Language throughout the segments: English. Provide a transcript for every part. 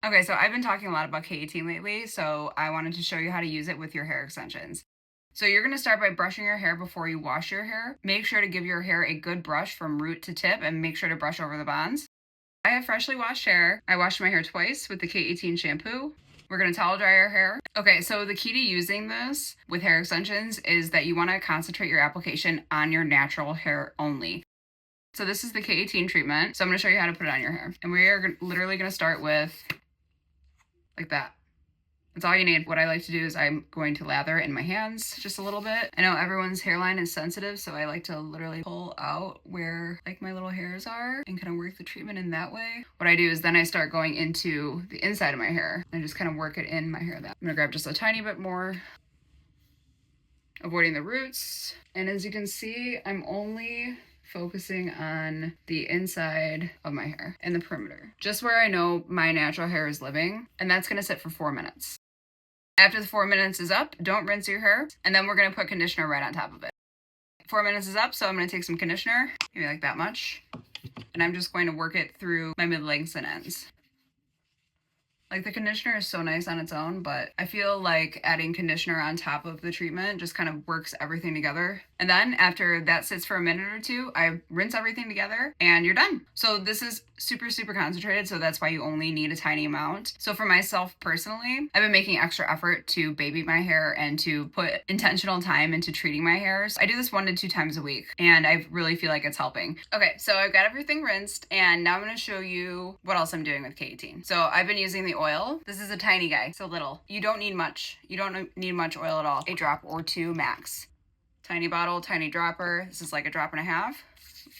Okay, so I've been talking a lot about K18 lately, so I wanted to show you how to use it with your hair extensions. So you're gonna start by brushing your hair before you wash your hair. Make sure to give your hair a good brush from root to tip and make sure to brush over the bonds. I have freshly washed hair. I washed my hair twice with the K18 shampoo. We're gonna towel dry our hair. Okay, so the key to using this with hair extensions is that you wanna concentrate your application on your natural hair only. So this is the K18 treatment. So I'm gonna show you how to put it on your hair. And we are literally gonna start with like that. That's all you need. What I like to do is I'm going to lather in my hands just a little bit. I know everyone's hairline is sensitive, so I like to literally pull out where like my little hairs are and kind of work the treatment in that way. What I do is then I start going into the inside of my hair and just kind of work it in my hair. I'm gonna grab just a tiny bit more, avoiding the roots. And as you can see, I'm only focusing on the inside of my hair and the perimeter, just where I know my natural hair is living, and that's gonna sit for 4 minutes. After the 4 minutes is up, don't rinse your hair, and then we're gonna put conditioner right on top of it. 4 minutes is up, so I'm gonna take some conditioner, maybe like that much, and I'm just going to work it through my mid-lengths and ends. Like, the conditioner is so nice on its own, but I feel like adding conditioner on top of the treatment just kind of works everything together. And then after that sits for a minute or two, I rinse everything together and you're done. So this is super, super concentrated, so that's why you only need a tiny amount. So for myself personally, I've been making extra effort to baby my hair and to put intentional time into treating my hairs. I do this 1 to 2 times a week, and I really feel like it's helping. Okay, so I've got everything rinsed, and now I'm gonna show you what else I'm doing with K18. So I've been using the oil. This is a tiny guy, so little. You don't need much. You don't need much oil at all. A drop or two max. Tiny bottle, tiny dropper. This is like a drop and a half.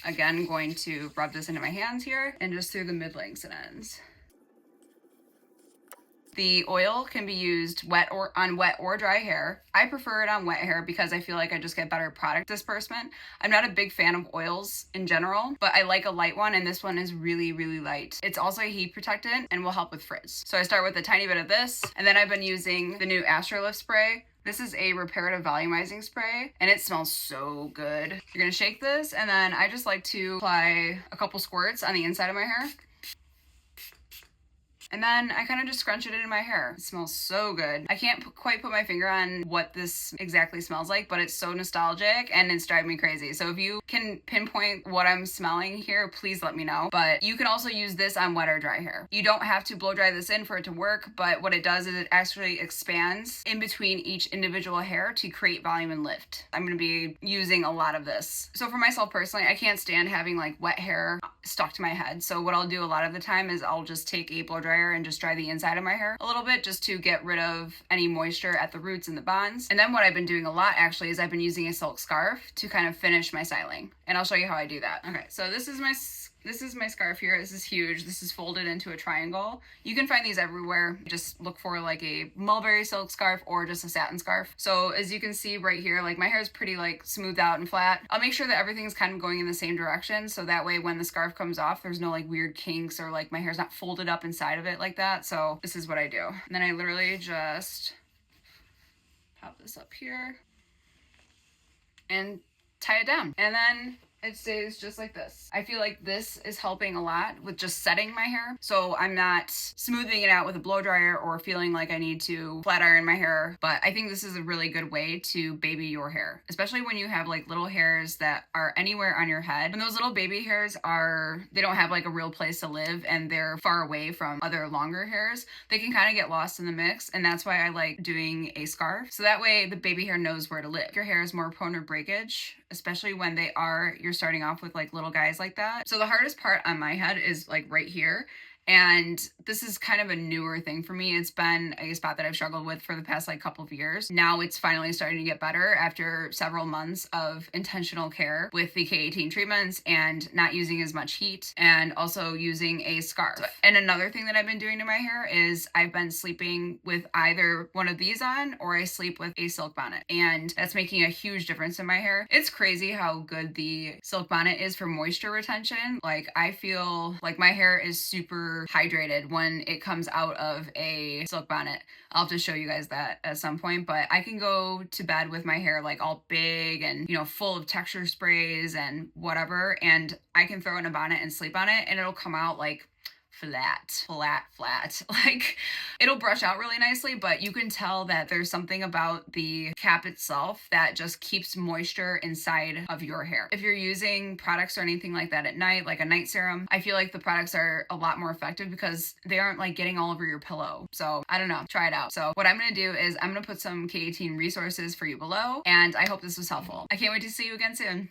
Again, going to rub this into my hands here and just through the mid-lengths and ends. The oil can be used on wet or dry hair. I prefer it on wet hair because I feel like I just get better product disbursement. I'm not a big fan of oils in general, but I like a light one, and this one is really, really light. It's also a heat protectant and will help with frizz. So I start with a tiny bit of this, and then I've been using the new Astrolift spray. This is a reparative volumizing spray, and it smells so good. You're gonna shake this, and then I just like to apply a couple squirts on the inside of my hair. And then I kind of just scrunch it into my hair. It smells so good. I can't quite put my finger on what this exactly smells like, but it's so nostalgic and it's driving me crazy. So if you can pinpoint what I'm smelling here, please let me know. But you can also use this on wet or dry hair. You don't have to blow dry this in for it to work, but what it does is it actually expands in between each individual hair to create volume and lift. I'm gonna be using a lot of this. So for myself personally, I can't stand having like wet hair stuck to my head. So what I'll do a lot of the time is I'll just take a blow dryer and just dry the inside of my hair a little bit just to get rid of any moisture at the roots and the bonds. And then what I've been doing a lot actually is I've been using a silk scarf to kind of finish my styling. And I'll show you how I do that. Okay, so this is my scarf here. This is huge. This is folded into a triangle. You can find these everywhere. Just look for like a mulberry silk scarf or just a satin scarf. So as you can see right here, like my hair is pretty like smoothed out and flat. I'll make sure that everything's kind of going in the same direction, so that way when the scarf comes off, there's no like weird kinks or like my hair's not folded up inside of it like that. So this is what I do. And then I literally just pop this up here and tie it down. And then it stays just like this. I feel like this is helping a lot with just setting my hair. So I'm not smoothing it out with a blow dryer or feeling like I need to flat iron my hair. But I think this is a really good way to baby your hair, especially when you have like little hairs that are anywhere on your head. When those little baby hairs they don't have like a real place to live and they're far away from other longer hairs, they can kind of get lost in the mix. And that's why I like doing a scarf. So that way the baby hair knows where to live. Your hair is more prone to breakage, especially when you're starting off with like little guys like that. So the hardest part on my head is like right here. And this is kind of a newer thing for me. It's been a spot that I've struggled with for the past like couple of years. Now it's finally starting to get better after several months of intentional care with the K18 treatments and not using as much heat and also using a scarf. And another thing that I've been doing to my hair is I've been sleeping with either one of these on or I sleep with a silk bonnet. And that's making a huge difference in my hair. It's crazy how good the silk bonnet is for moisture retention. Like I feel like my hair is super hydrated when it comes out of a silk bonnet. I'll have to show you guys that at some point, but I can go to bed with my hair like all big and, you know, full of texture sprays and whatever, and I can throw in a bonnet and sleep on it and it'll come out like flat. Like, it'll brush out really nicely, but you can tell that there's something about the cap itself that just keeps moisture inside of your hair. If you're using products or anything like that at night, like a night serum, I feel like the products are a lot more effective because they aren't like getting all over your pillow. So I don't know, try it out. So what I'm gonna do is I'm gonna put some K18 resources for you below, and I hope this was helpful. I can't wait to see you again soon.